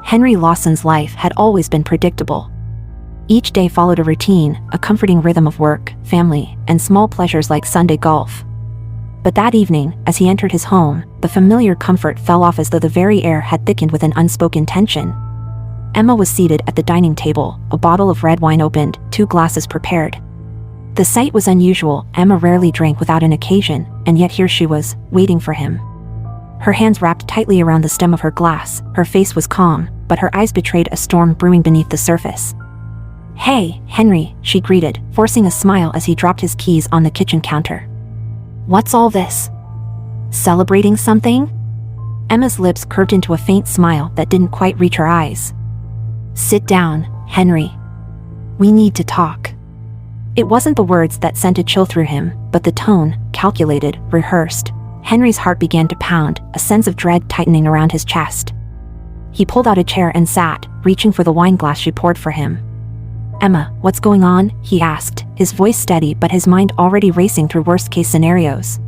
Henry Lawson's life had always been predictable. Each day followed a routine, a comforting rhythm of work, family, and small pleasures like Sunday golf. But that evening, as he entered his home, the familiar comfort fell off as though the very air had thickened with an unspoken tension. Emma was seated at the dining table, a bottle of red wine opened, 2 glasses prepared. The sight was unusual. Emma rarely drank without an occasion, and yet here she was, waiting for him. Her hands wrapped tightly around the stem of her glass, her face was calm, but her eyes betrayed a storm brewing beneath the surface. "Hey, Henry," she greeted, forcing a smile as he dropped his keys on the kitchen counter. "What's all this? Celebrating something?" Emma's lips curved into a faint smile that didn't quite reach her eyes. "Sit down, Henry. We need to talk." It wasn't the words that sent a chill through him, but the tone, calculated, rehearsed. Henry's heart began to pound, a sense of dread tightening around his chest. He pulled out a chair and sat, reaching for the wine glass she poured for him. "Emma, what's going on?" he asked, his voice steady but his mind already racing through worst-case scenarios.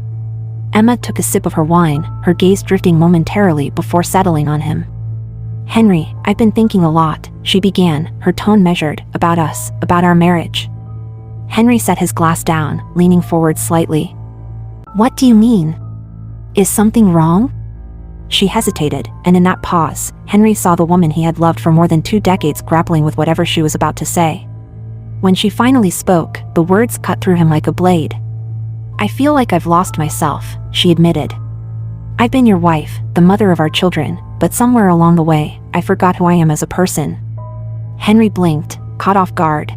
Emma took a sip of her wine, her gaze drifting momentarily before settling on him. "Henry, I've been thinking a lot," she began, her tone measured, "about us, about our marriage." Henry set his glass down, leaning forward slightly. "What do you mean? Is something wrong?" She hesitated, and in that pause, Henry saw the woman he had loved for more than 2 decades grappling with whatever she was about to say. When she finally spoke, the words cut through him like a blade. "I feel like I've lost myself," she admitted. "I've been your wife, the mother of our children, but somewhere along the way, I forgot who I am as a person." Henry blinked, caught off guard.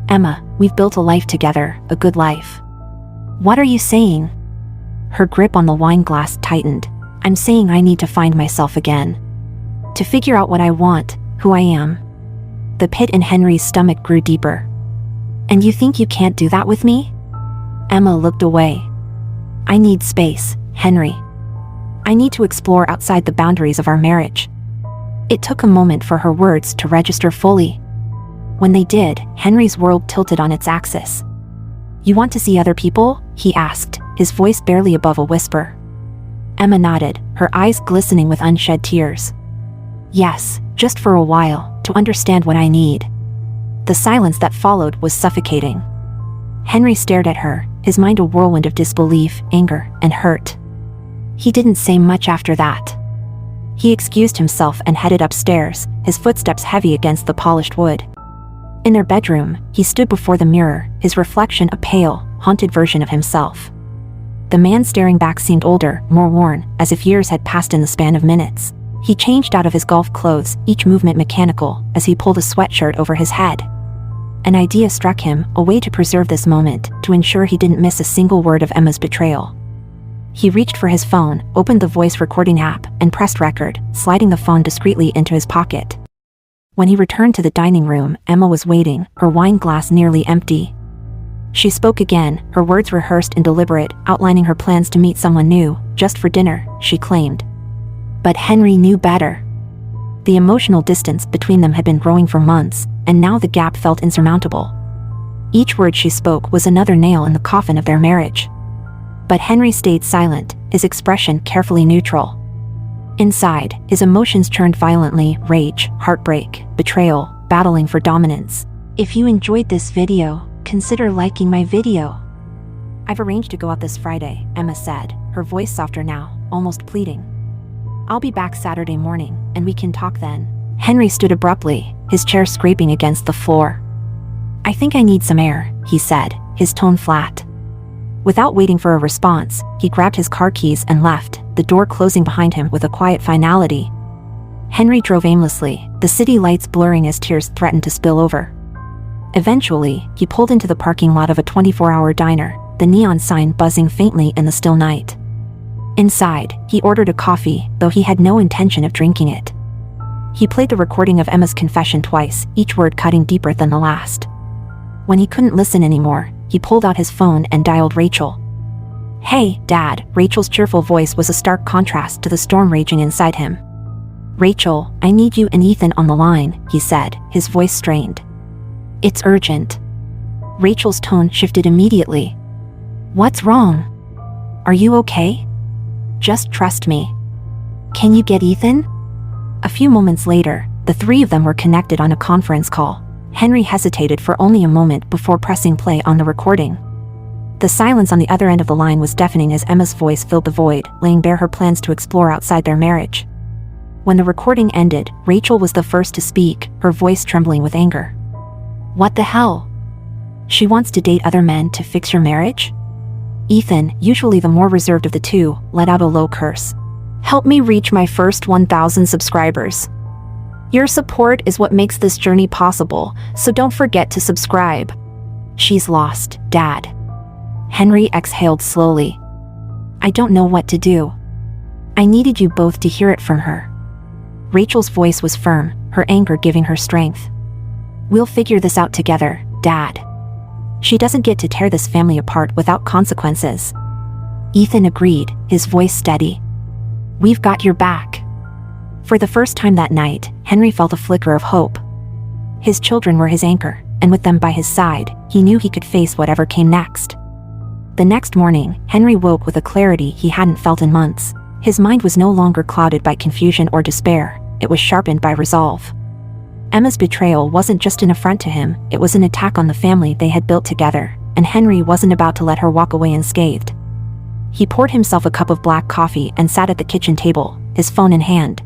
"Emma, we've built a life together, a good life." "What are you saying?" Her grip on the wine glass tightened. "I'm saying I need to find myself again. To figure out what I want, who I am." The pit in Henry's stomach grew deeper. "And you think you can't do that with me?" Emma looked away. "I need space, Henry. I need to explore outside the boundaries of our marriage." It took a moment for her words to register fully. When they did, Henry's world tilted on its axis. "You want to see other people?" he asked, his voice barely above a whisper. Emma nodded, her eyes glistening with unshed tears. "Yes, just for a while, to understand what I need." The silence that followed was suffocating. Henry stared at her, his mind a whirlwind of disbelief, anger, and hurt. He didn't say much after that. He excused himself and headed upstairs, his footsteps heavy against the polished wood. In their bedroom, he stood before the mirror, his reflection a pale, haunted version of himself. The man staring back seemed older, more worn, as if years had passed in the span of minutes. He changed out of his golf clothes, each movement mechanical, as he pulled a sweatshirt over his head. An idea struck him, a way to preserve this moment, to ensure he didn't miss a single word of Emma's betrayal. He reached for his phone, opened the voice recording app, and pressed record, sliding the phone discreetly into his pocket. When he returned to the dining room, Emma was waiting, her wine glass nearly empty. She spoke again, her words rehearsed and deliberate, outlining her plans to meet someone new, just for dinner, she claimed. But Henry knew better. The emotional distance between them had been growing for months, and now the gap felt insurmountable. Each word she spoke was another nail in the coffin of their marriage. But Henry stayed silent, his expression carefully neutral. Inside, his emotions churned violently, rage, heartbreak, betrayal, battling for dominance. If you enjoyed this video, consider liking my video. "I've arranged to go out this Friday," Emma said, her voice softer now, almost pleading. "I'll be back Saturday morning, and we can talk then." Henry stood abruptly, his chair scraping against the floor. "I think I need some air," he said, his tone flat. Without waiting for a response, he grabbed his car keys and left, the door closing behind him with a quiet finality. Henry drove aimlessly, the city lights blurring as tears threatened to spill over. Eventually, he pulled into the parking lot of a 24-hour diner, the neon sign buzzing faintly in the still night. Inside, he ordered a coffee, though he had no intention of drinking it. He played the recording of Emma's confession twice, each word cutting deeper than the last. When he couldn't listen anymore, he pulled out his phone and dialed Rachel. "Hey, Dad," Rachel's cheerful voice was a stark contrast to the storm raging inside him. "Rachel, I need you and Ethan on the line," he said, his voice strained. "It's urgent." Rachel's tone shifted immediately. "What's wrong? Are you okay? Just trust me. Can you get Ethan?" A few moments later, the three of them were connected on a conference call. Henry hesitated for only a moment before pressing play on the recording. The silence on the other end of the line was deafening as Emma's voice filled the void, laying bare her plans to explore outside their marriage. When the recording ended, Rachel was the first to speak, her voice trembling with anger. "What the hell? She wants to date other men to fix your marriage?" Ethan, usually the more reserved of the two, let out a low curse. "Help me reach my first 1,000 subscribers. Your support is what makes this journey possible, so don't forget to subscribe." "She's lost, Dad." Henry exhaled slowly. "I don't know what to do. I needed you both to hear it from her." Rachel's voice was firm, her anger giving her strength. "We'll figure this out together, Dad. She doesn't get to tear this family apart without consequences." Ethan agreed, his voice steady. "We've got your back." For the first time that night, Henry felt a flicker of hope. His children were his anchor, and with them by his side, he knew he could face whatever came next. The next morning, Henry woke with a clarity he hadn't felt in months. His mind was no longer clouded by confusion or despair, it was sharpened by resolve. Emma's betrayal wasn't just an affront to him, it was an attack on the family they had built together, and Henry wasn't about to let her walk away unscathed. He poured himself a cup of black coffee and sat at the kitchen table, his phone in hand.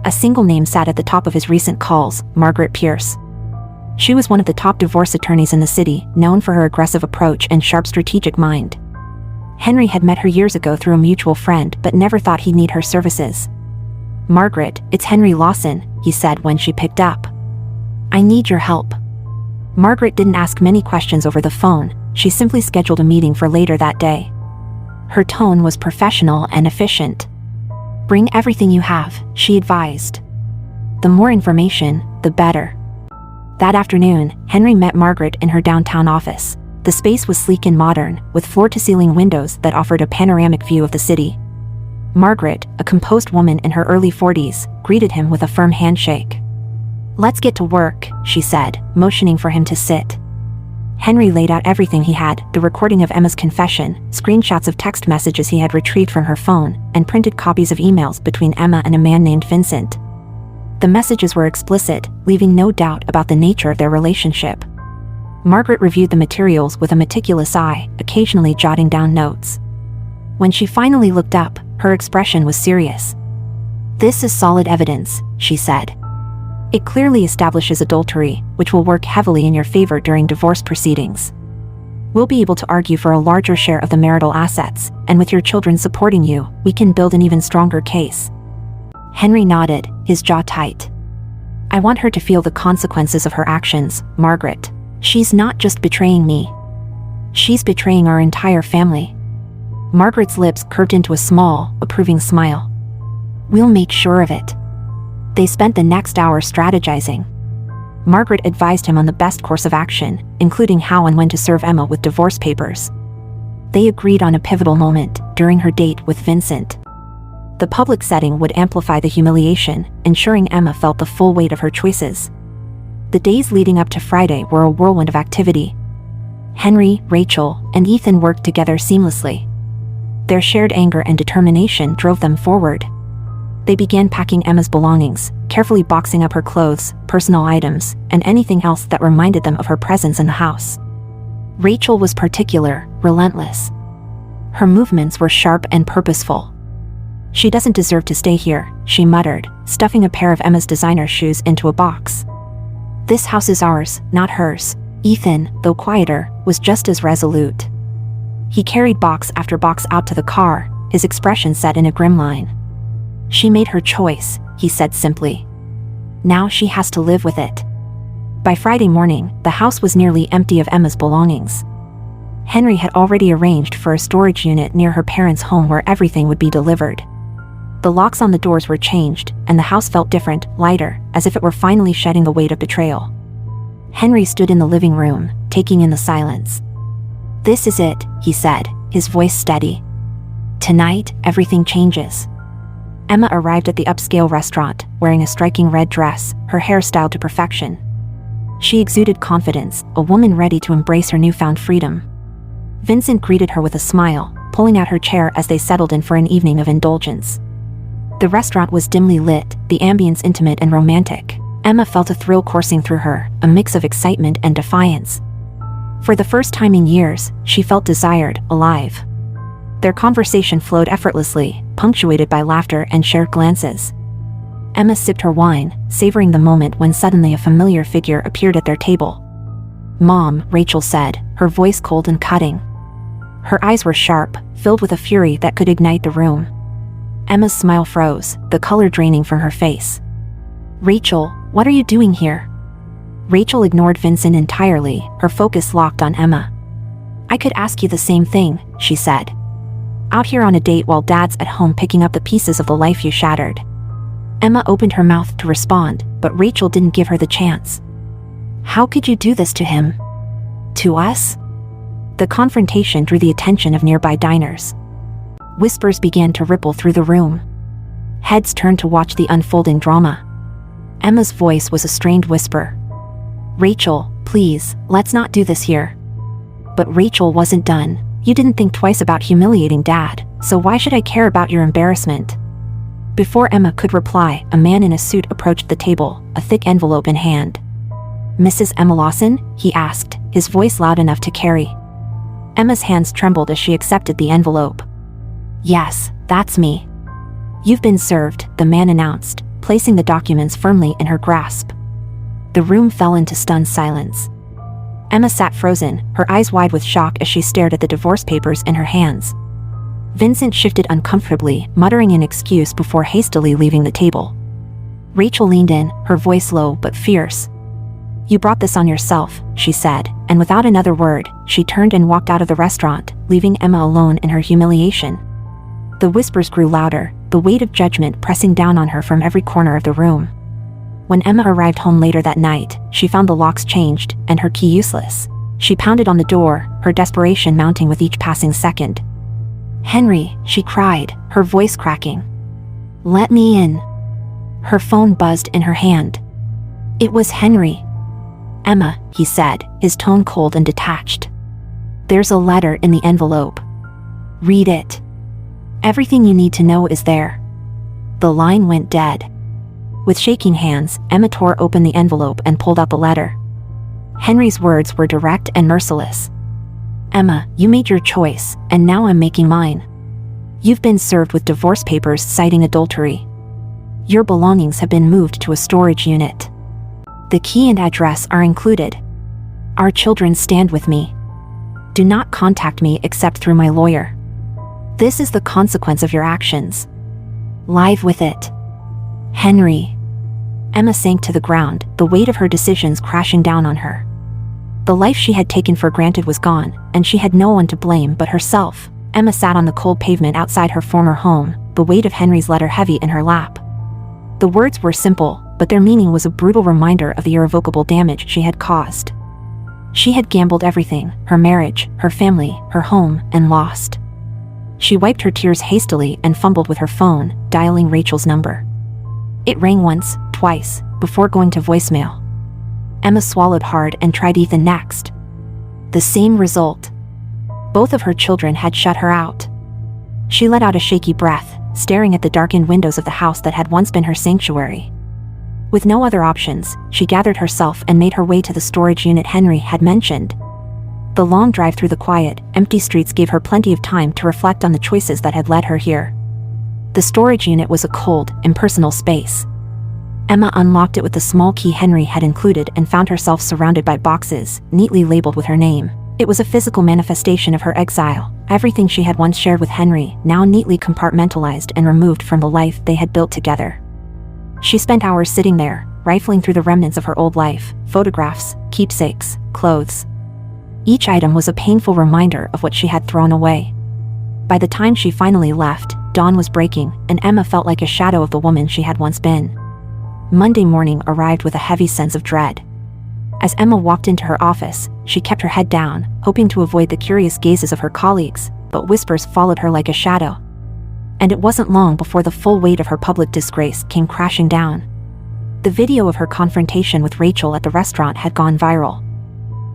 A single name sat at the top of his recent calls, Margaret Pierce. She was one of the top divorce attorneys in the city, known for her aggressive approach and sharp strategic mind. Henry had met her years ago through a mutual friend but never thought he'd need her services. "Margaret, it's Henry Lawson," he said when she picked up. "I need your help." Margaret didn't ask many questions over the phone, she simply scheduled a meeting for later that day. Her tone was professional and efficient. "Bring everything you have," she advised. "The more information, the better." That afternoon, Henry met Margaret in her downtown office. The space was sleek and modern, with floor-to-ceiling windows that offered a panoramic view of the city. Margaret, a composed woman in her early 40s, greeted him with a firm handshake. "Let's get to work," she said, motioning for him to sit. Henry laid out everything he had, the recording of Emma's confession, screenshots of text messages he had retrieved from her phone, and printed copies of emails between Emma and a man named Vincent. The messages were explicit, leaving no doubt about the nature of their relationship. Margaret reviewed the materials with a meticulous eye, occasionally jotting down notes. When she finally looked up, her expression was serious. "This is solid evidence," she said. "It clearly establishes adultery, which will work heavily in your favor during divorce proceedings. We'll be able to argue for a larger share of the marital assets, and with your children supporting you, we can build an even stronger case." Henry nodded, his jaw tight. "I want her to feel the consequences of her actions, Margaret. She's not just betraying me. She's betraying our entire family." Margaret's lips curved into a small, approving smile. "We'll make sure of it." They spent the next hour strategizing. Margaret advised him on the best course of action, including how and when to serve Emma with divorce papers. They agreed on a pivotal moment, during her date with Vincent. The public setting would amplify the humiliation, ensuring Emma felt the full weight of her choices. The days leading up to Friday were a whirlwind of activity. Henry, Rachel, and Ethan worked together seamlessly. Their shared anger and determination drove them forward. They began packing Emma's belongings, carefully boxing up her clothes, personal items, and anything else that reminded them of her presence in the house. Rachel was particular, relentless. Her movements were sharp and purposeful. "She doesn't deserve to stay here," she muttered, stuffing a pair of Emma's designer shoes into a box. "This house is ours, not hers." Ethan, though quieter, was just as resolute. He carried box after box out to the car, his expression set in a grim line. "She made her choice," he said simply. "Now she has to live with it." By Friday morning, the house was nearly empty of Emma's belongings. Henry had already arranged for a storage unit near her parents' home where everything would be delivered. The locks on the doors were changed, and the house felt different, lighter, as if it were finally shedding the weight of betrayal. Henry stood in the living room, taking in the silence. "This is it," he said, his voice steady. "Tonight, everything changes." Emma arrived at the upscale restaurant, wearing a striking red dress, her hair styled to perfection. She exuded confidence, a woman ready to embrace her newfound freedom. Vincent greeted her with a smile, pulling out her chair as they settled in for an evening of indulgence. The restaurant was dimly lit, the ambience intimate and romantic. Emma felt a thrill coursing through her, a mix of excitement and defiance. For the first time in years, she felt desired, alive. Their conversation flowed effortlessly, punctuated by laughter and shared glances. Emma sipped her wine, savoring the moment when suddenly a familiar figure appeared at their table. "Mom," Rachel said, her voice cold and cutting. Her eyes were sharp, filled with a fury that could ignite the room. Emma's smile froze, the color draining from her face. "Rachel, what are you doing here?" Rachel ignored Vincent entirely, her focus locked on Emma. "I could ask you the same thing," she said. "Out here on a date while Dad's at home picking up the pieces of the life you shattered." Emma opened her mouth to respond, but Rachel didn't give her the chance. "How could you do this to him? To us?" The confrontation drew the attention of nearby diners. Whispers began to ripple through the room. Heads turned to watch the unfolding drama. Emma's voice was a strained whisper. "Rachel, please, let's not do this here." But Rachel wasn't done. "You didn't think twice about humiliating Dad, so why should I care about your embarrassment?" Before Emma could reply, a man in a suit approached the table, a thick envelope in hand. "Mrs. Emma Lawson?" he asked, his voice loud enough to carry. Emma's hands trembled as she accepted the envelope. "Yes, that's me." "You've been served," the man announced, placing the documents firmly in her grasp. The room fell into stunned silence. Emma sat frozen, her eyes wide with shock as she stared at the divorce papers in her hands. Vincent shifted uncomfortably, muttering an excuse before hastily leaving the table. Rachel leaned in, her voice low but fierce. "You brought this on yourself," she said, and without another word, she turned and walked out of the restaurant, leaving Emma alone in her humiliation. The whispers grew louder, the weight of judgment pressing down on her from every corner of the room. When Emma arrived home later that night, she found the locks changed and her key useless. She pounded on the door, her desperation mounting with each passing second. "Henry," she cried, her voice cracking. "Let me in." Her phone buzzed in her hand. It was Henry. "Emma," he said, his tone cold and detached. "There's a letter in the envelope. Read it. Everything you need to know is there." The line went dead. With shaking hands, Emma tore open the envelope and pulled out the letter. Henry's words were direct and merciless. "Emma, you made your choice, and now I'm making mine. You've been served with divorce papers citing adultery. Your belongings have been moved to a storage unit. The key and address are included. Our children stand with me. Do not contact me except through my lawyer. This is the consequence of your actions. Live with it. Henry." Emma sank to the ground, the weight of her decisions crashing down on her. The life she had taken for granted was gone, and she had no one to blame but herself. Emma sat on the cold pavement outside her former home, the weight of Henry's letter heavy in her lap. The words were simple, but their meaning was a brutal reminder of the irrevocable damage she had caused. She had gambled everything, her marriage, her family, her home, and lost. She wiped her tears hastily and fumbled with her phone, dialing Rachel's number. It rang once, twice, before going to voicemail. Emma swallowed hard and tried Ethan next. The same result. Both of her children had shut her out. She let out a shaky breath, staring at the darkened windows of the house that had once been her sanctuary. With no other options, she gathered herself and made her way to the storage unit Henry had mentioned. The long drive through the quiet, empty streets gave her plenty of time to reflect on the choices that had led her here. The storage unit was a cold, impersonal space. Emma unlocked it with the small key Henry had included and found herself surrounded by boxes, neatly labeled with her name. It was a physical manifestation of her exile, everything she had once shared with Henry, now neatly compartmentalized and removed from the life they had built together. She spent hours sitting there, rifling through the remnants of her old life, photographs, keepsakes, clothes. Each item was a painful reminder of what she had thrown away. By the time she finally left, dawn was breaking, and Emma felt like a shadow of the woman she had once been. Monday morning arrived with a heavy sense of dread. As Emma walked into her office, she kept her head down, hoping to avoid the curious gazes of her colleagues, but whispers followed her like a shadow. And it wasn't long before the full weight of her public disgrace came crashing down. The video of her confrontation with Rachel at the restaurant had gone viral.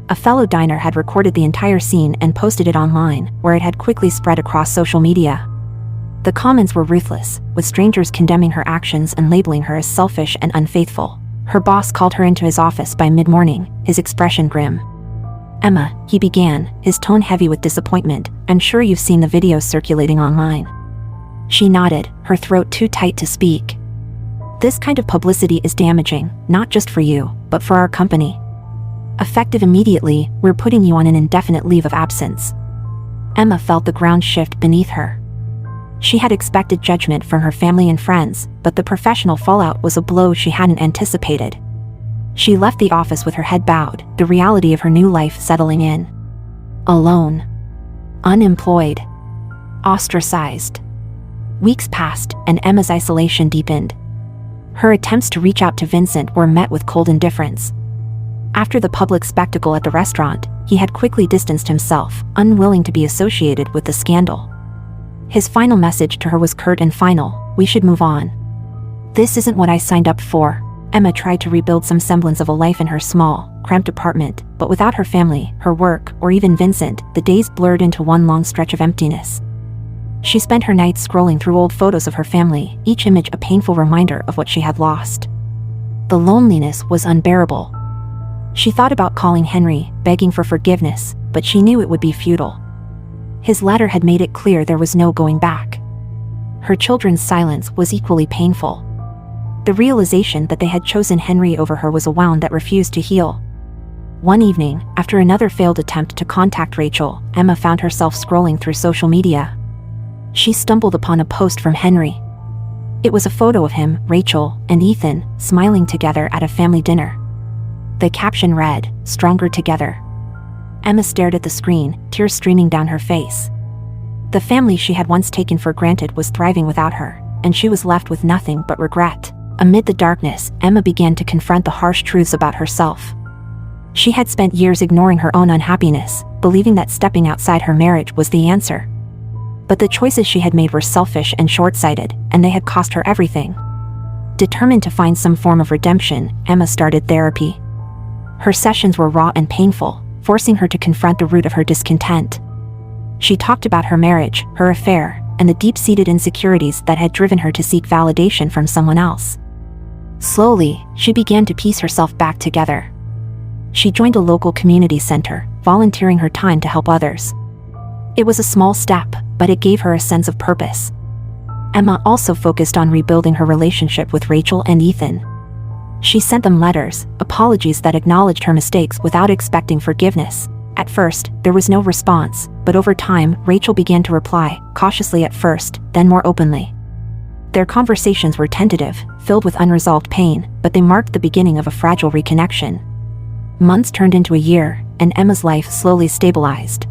A fellow diner had recorded the entire scene and posted it online, where it had quickly spread across social media. The comments were ruthless, with strangers condemning her actions and labeling her as selfish and unfaithful. Her boss called her into his office by mid-morning, his expression grim. "Emma," he began, his tone heavy with disappointment, "I'm sure you've seen the videos circulating online." She nodded, her throat too tight to speak. "This kind of publicity is damaging, not just for you, but for our company. Effective immediately, we're putting you on an indefinite leave of absence." Emma felt the ground shift beneath her. She had expected judgment from her family and friends, but the professional fallout was a blow she hadn't anticipated. She left the office with her head bowed, the reality of her new life settling in. Alone. Unemployed. Ostracized. Weeks passed, and Emma's isolation deepened. Her attempts to reach out to Vincent were met with cold indifference. After the public spectacle at the restaurant, he had quickly distanced himself, unwilling to be associated with the scandal. His final message to her was curt and final: "We should move on. This isn't what I signed up for." Emma tried to rebuild some semblance of a life in her small, cramped apartment, but without her family, her work, or even Vincent, the days blurred into one long stretch of emptiness. She spent her nights scrolling through old photos of her family, each image a painful reminder of what she had lost. The loneliness was unbearable. She thought about calling Henry, begging for forgiveness, but she knew it would be futile. His letter had made it clear there was no going back. Her children's silence was equally painful. The realization that they had chosen Henry over her was a wound that refused to heal. One evening, after another failed attempt to contact Rachel, Emma found herself scrolling through social media. She stumbled upon a post from Henry. It was a photo of him, Rachel, and Ethan, smiling together at a family dinner. The caption read, "Stronger together." Emma stared at the screen, tears streaming down her face. The family she had once taken for granted was thriving without her, and she was left with nothing but regret. Amid the darkness, Emma began to confront the harsh truths about herself. She had spent years ignoring her own unhappiness, believing that stepping outside her marriage was the answer. But the choices she had made were selfish and short-sighted, and they had cost her everything. Determined to find some form of redemption, Emma started therapy. Her sessions were raw and painful, forcing her to confront the root of her discontent. She talked about her marriage, her affair, and the deep-seated insecurities that had driven her to seek validation from someone else. Slowly, she began to piece herself back together. She joined a local community center, volunteering her time to help others. It was a small step, but it gave her a sense of purpose. Emma also focused on rebuilding her relationship with Rachel and Ethan. She sent them letters, apologies that acknowledged her mistakes without expecting forgiveness. At first, there was no response, but over time, Rachel began to reply, cautiously at first, then more openly. Their conversations were tentative, filled with unresolved pain, but they marked the beginning of a fragile reconnection. Months turned into a year, and Emma's life slowly stabilized.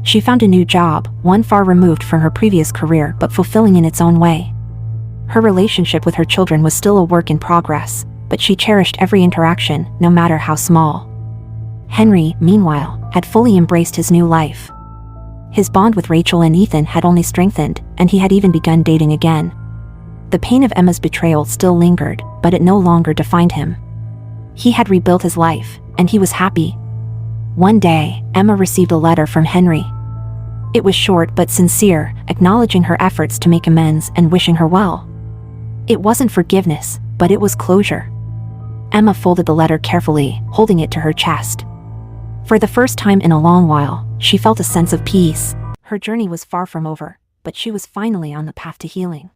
She found a new job, one far removed from her previous career but fulfilling in its own way. Her relationship with her children was still a work in progress, but she cherished every interaction, no matter how small. Henry, meanwhile, had fully embraced his new life. His bond with Rachel and Ethan had only strengthened, and he had even begun dating again. The pain of Emma's betrayal still lingered, but it no longer defined him. He had rebuilt his life, and he was happy. One day, Emma received a letter from Henry. It was short but sincere, acknowledging her efforts to make amends and wishing her well. It wasn't forgiveness, but it was closure. Emma folded the letter carefully, holding it to her chest. For the first time in a long while, she felt a sense of peace. Her journey was far from over, but she was finally on the path to healing.